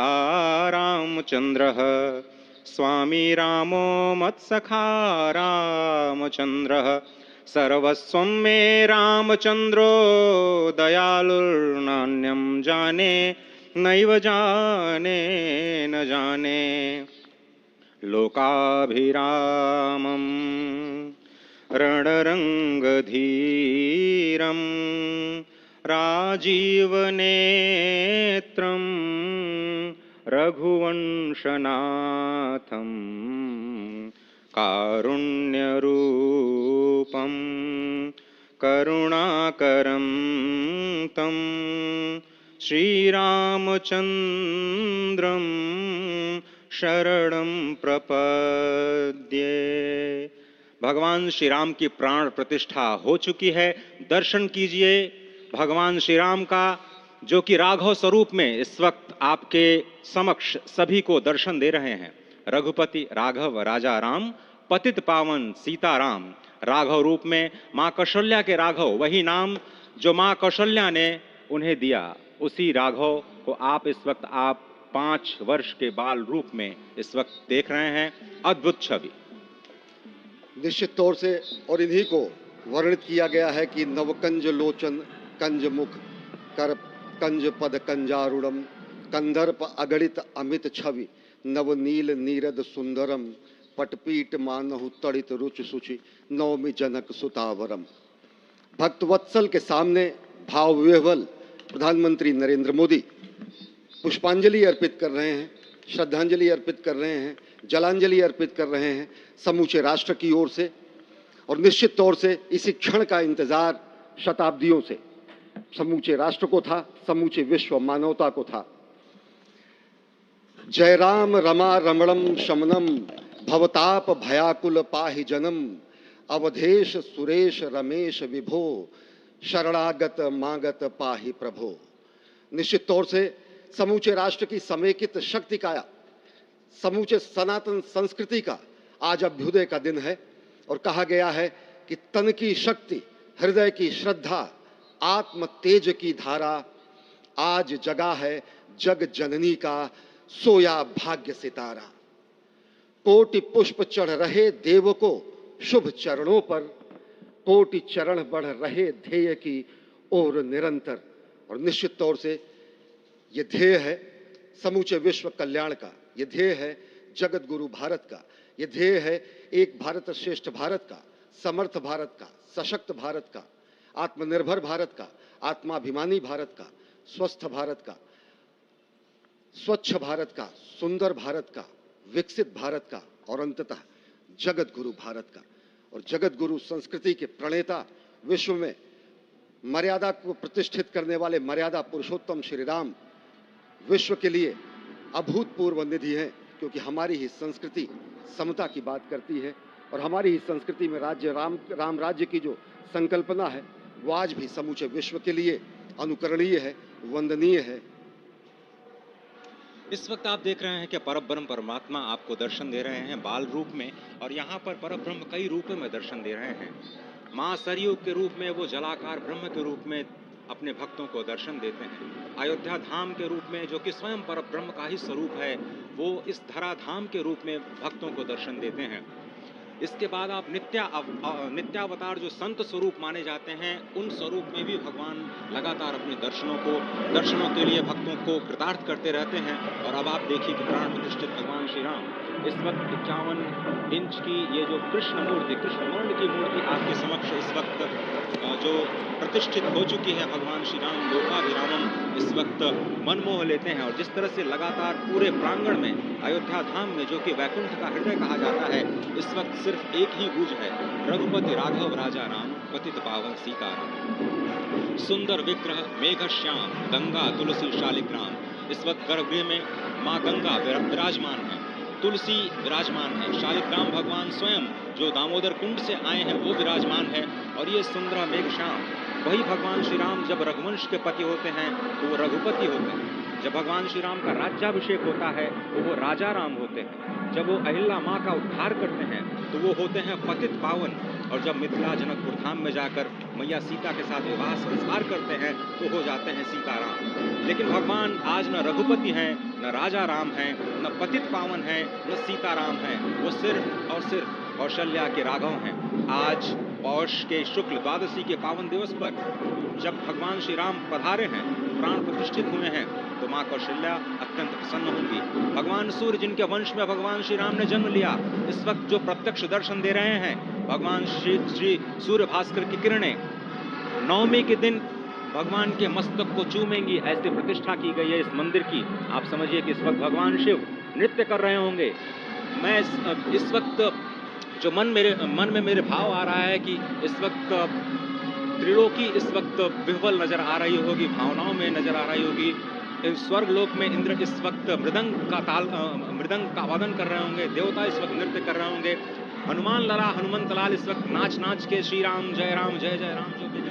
रामचंद्रः, स्वामी रामो मत्सखा रामचंद्रः, सर्वस्वं मे रामचंद्रो दयालुर्नान्यं जाने नैव जाने न जाने। लोकाभिरामं रणरंगधीरं राजीवनेत्रं रघुवंशनाथं कारुण्यरूपं करुणाकरं तं श्रीरामचन्द्रं शरणं प्रपद्ये। भगवान श्री राम की प्राण प्रतिष्ठा हो चुकी है। दर्शन कीजिए भगवान श्री राम का, जो कि राघव स्वरूप में इस वक्त आपके समक्ष सभी को दर्शन दे रहे हैं। रघुपति राघव राजा राम, पतित पावन सीताराम। राघव रूप में माँ कौशल्या के राघव, वही नाम जो माँ कौशल्या ने उन्हें दिया, उसी राघव को आप इस वक्त 5 वर्ष के बाल रूप में इस वक्त देख रहे हैं। अद्भुत छवि। निश्चित तौर से और इन्हीं को वर्णित किया गया है कि नवकंज लोचन कंज मुख कर कंज पद कंजारुणम, कंदर्प अगणित अमित छवि नवनील नीरद सुंदरम, पटपीट मानहु तड़ित रुचि सुचि नवमी जनक सुतावरम। भक्तवत्सल के सामने भाव विह्वल प्रधानमंत्री नरेंद्र मोदी पुष्पांजलि अर्पित कर रहे हैं, श्रद्धांजलि अर्पित कर रहे हैं, जलांजलि अर्पित कर रहे हैं समूचे राष्ट्र की ओर से। और निश्चित तौर से इसी क्षण का इंतजार शताब्दियों से समूचे राष्ट्र को था, समूचे विश्व मानवता को था। जय राम रमा रमणम शमनम, भवताप भयाकुल पाहि जनम, अवधेश सुरेश रमेश विभो, शरणागत मागत पाहि प्रभो। निश्चित तौर से समूचे राष्ट्र की समेकित शक्ति का, समूचे सनातन संस्कृति का आज अभ्युदय का दिन है। और कहा गया है कि तन की शक्ति, हृदय की श्रद्धा, आत्म तेज की धारा आज जगा है जग जननी का सोया भाग्य सितारा। कोटि पुष्प चढ़ रहे देव को शुभ चरणों पर, कोटि चरण बढ़ रहे ध्येय की ओर निरंतर। और निश्चित तौर से ये ध्येय है समूचे विश्व कल्याण का, ये ध्येय है जगत गुरु भारत का, ये ध्येय है एक भारत श्रेष्ठ भारत का, समर्थ भारत का, सशक्त भारत का, आत्मनिर्भर भारत का, आत्माभिमानी भारत का, स्वस्थ भारत का, स्वच्छ भारत का, सुंदर भारत का, विकसित भारत का और अंततः जगत गुरु भारत का। और जगत गुरु संस्कृति के प्रणेता, विश्व में मर्यादा को प्रतिष्ठित करने वाले मर्यादा पुरुषोत्तम श्री राम विश्व के लिए अभूतपूर्व निधि है, क्योंकि हमारी ही संस्कृति समता की बात करती है और हमारी ही संस्कृति में राज्य राम राज्य की जो संकल्पना है वो आज भी समूचे विश्व के लिए अनुकरणीय है, वंदनीय है। इस वक्त आप देख रहे हैं कि परब्रह्म परमात्मा आपको दर्शन दे रहे हैं बाल रूप में, और यहाँ पर परब्रह्म कई रूपों में दर्शन दे रहे हैं। माँ सरयू के रूप में वो जलाकार ब्रह्म के रूप में अपने भक्तों को दर्शन देते हैं। अयोध्या धाम के रूप में, जो कि स्वयं परब्रह्म का ही स्वरूप है, वो इस धरा धाम के रूप में भक्तों को दर्शन देते हैं। इसके बाद आप नित्यावतार जो संत स्वरूप माने जाते हैं, उन स्वरूप में भी भगवान लगातार अपने दर्शनों के लिए भक्तों को कृतार्थ करते रहते हैं। और अब आप देखिए कि प्राण प्रतिष्ठित भगवान श्री राम इस वक्त 51 इंच की ये जो कृष्ण वर्ण की मूर्ति आपके समक्ष इस वक्त जो प्रतिष्ठित हो चुकी है, भगवान श्री राम लोकाभिरामम इस वक्त मनमोह लेते हैं। और जिस तरह से लगातार पूरे प्रांगण में, अयोध्या धाम में, जो कि वैकुंठ का हृदय कहा जाता है, इस वक्त सिर्फ एक ही गूंज है, रघुपति राघव राजा राम, पतित पावन सीताराम। सुंदर विग्रह मेघ श्याम, गंगा तुलसी शालिग्राम। इस वक्त गर्भगृह में माँ गंगा विराजमान है, तुलसी विराजमान है, शालिग्राम भगवान स्वयं जो दामोदर कुंड से आए हैं वो विराजमान है। और ये सुंदर मेघ श्याम, वही भगवान श्री राम जब रघुवंश के पति होते हैं तो वो रघुपति होते हैं। जब भगवान श्री राम का राज्याभिषेक होता है तो वो राजा राम होते हैं। जब वो अहिल्या माँ का उद्धार करते हैं तो वो होते हैं पतित पावन। और जब मिथिला जनकपुर धाम में जाकर मैया सीता के साथ विवाह संस्कार करते हैं तो हो जाते हैं सीताराम। लेकिन भगवान आज न रघुपति हैं, न राजा राम हैं, न पतित पावन हैं, न सीताराम हैं। वो सिर्फ और सिर्फ कौशल्या के राघव हैं। आज पौष के शुक्ल द्वादशी के पावन दिवस पर जब भगवान श्री राम पधारे हैं, प्राण प्रतिष्ठित हुए हैं, तो माँ कौशल्या अत्यंत प्रसन्न होंगी। भगवान सूर्य जिनके वंश में भगवान श्री राम ने जन्म लिया, इस वक्त जो प्रत्यक्ष दर्शन दे रहे हैं, भगवान श्री सूर्य भास्कर की किरणें नवमी के दिन भगवान के मस्तक को चूमेंगी। ऐसी प्रतिष्ठा की गई है इस मंदिर की। आप समझिए कि इस वक्त भगवान शिव नृत्य कर रहे होंगे। मैं इस वक्त जो मन में मेरे भाव आ रहा है कि इस वक्त त्रिलोकी इस वक्त विह्वल नजर आ रही होगी, भावनाओं में नजर आ रही होगी। स्वर्ग लोक में इंद्र इस वक्त मृदंग का वादन कर रहे होंगे, देवता इस वक्त नृत्य कर रहे होंगे। हनुमान लला हनुमंत लाल इस वक्त नाच के श्री राम जय राम जय जय राम जो भी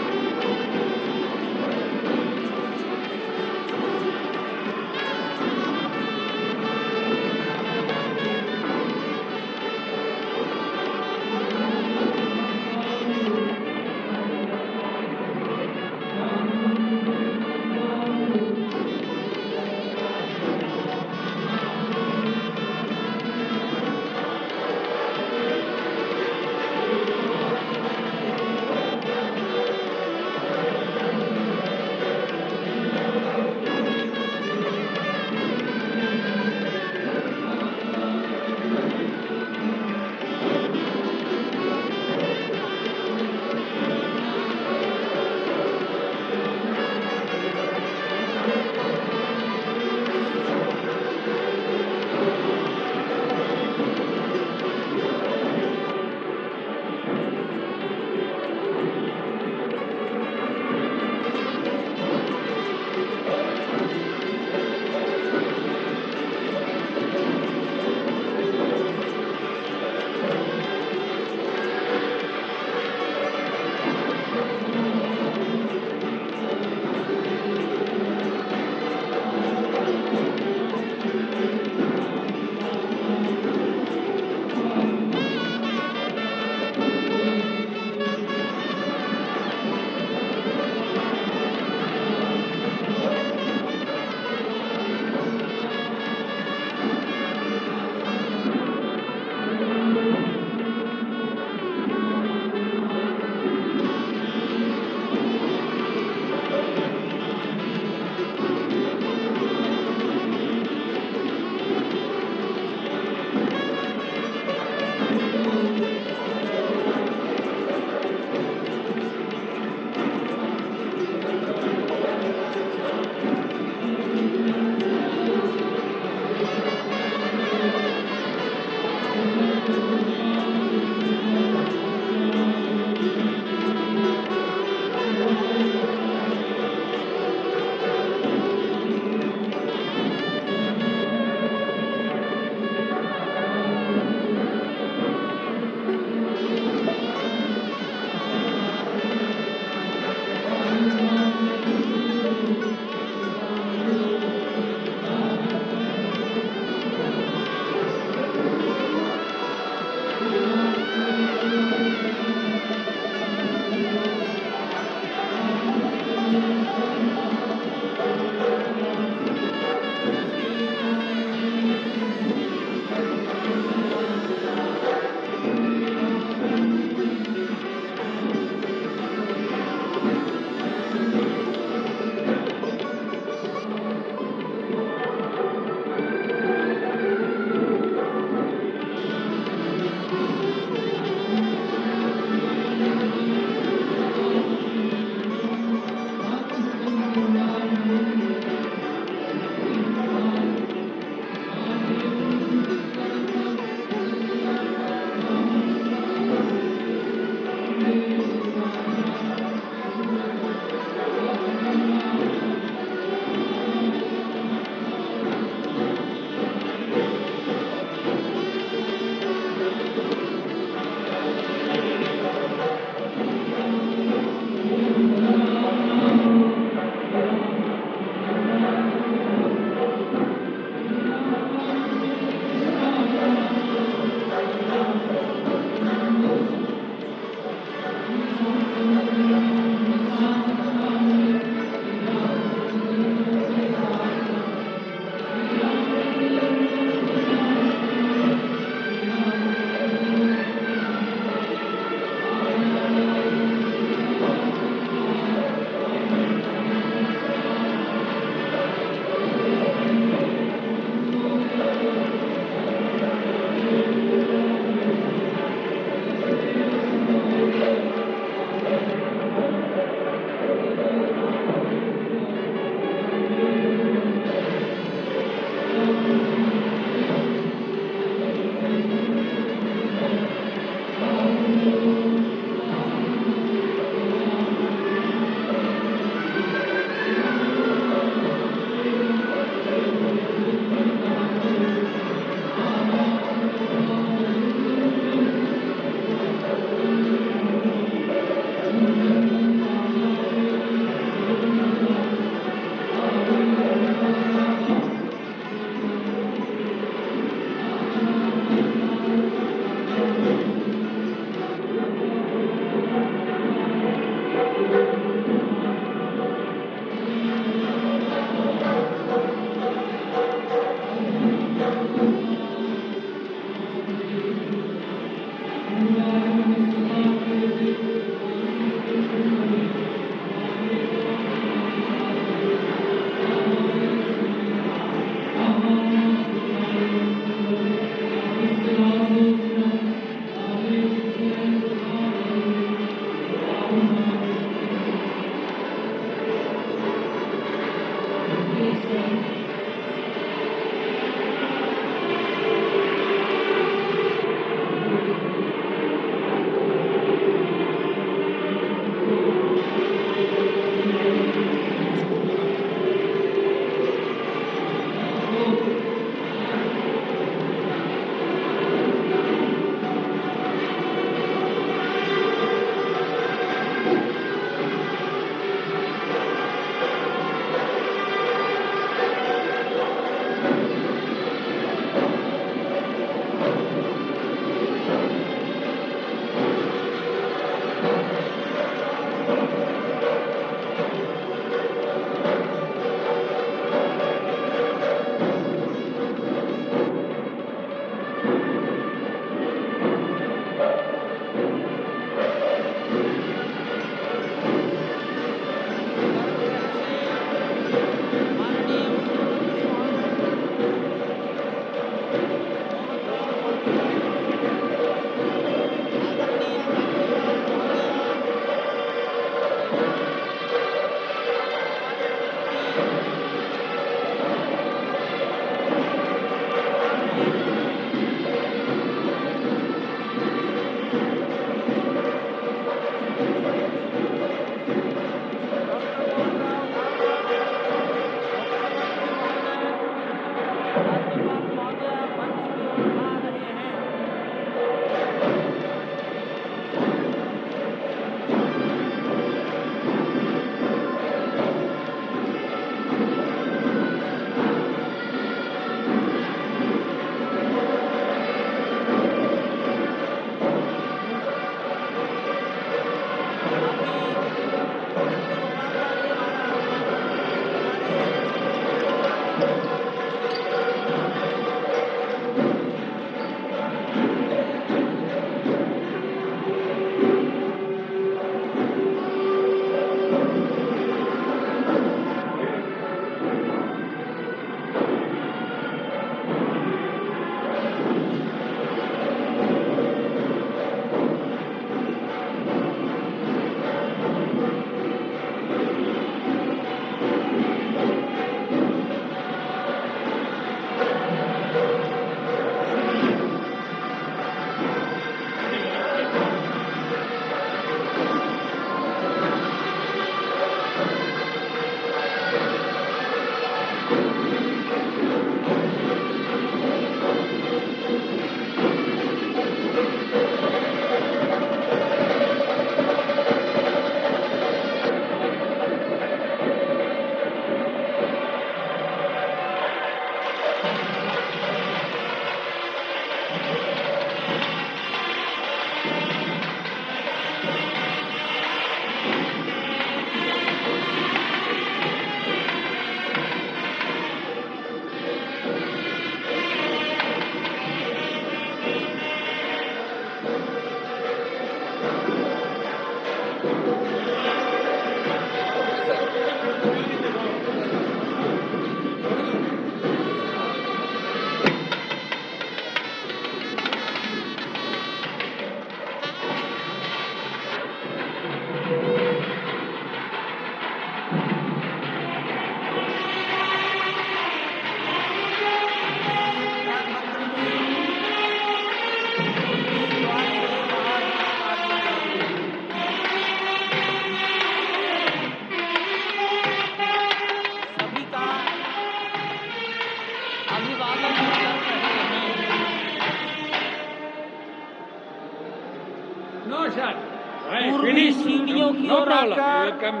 सीढ़ियों की ओर आकर Welcome.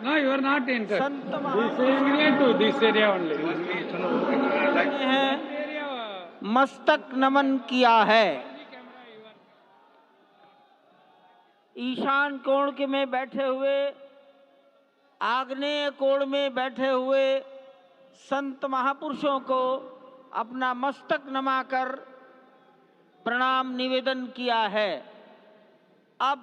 No, you are not entered. Sant This महापुरुषों area to this area only. ने है मस्तक नमन किया है। ईशान कोण के में बैठे हुए, आग्नेय कोण में बैठे हुए संत महापुरुषों को अपना मस्तक नमाकर प्रणाम निवेदन किया है। अब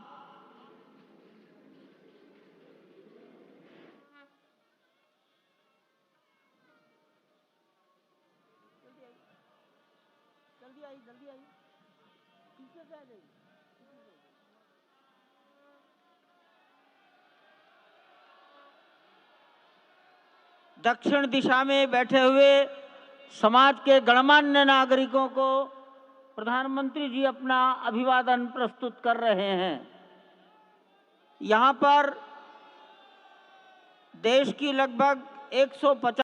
जल्दी आई पीछे से आ जाइए। दक्षिण दिशा में बैठे हुए समाज के गणमान्य नागरिकों को प्रधानमंत्री जी अपना अभिवादन प्रस्तुत कर रहे हैं। यहाँ पर देश की लगभग 150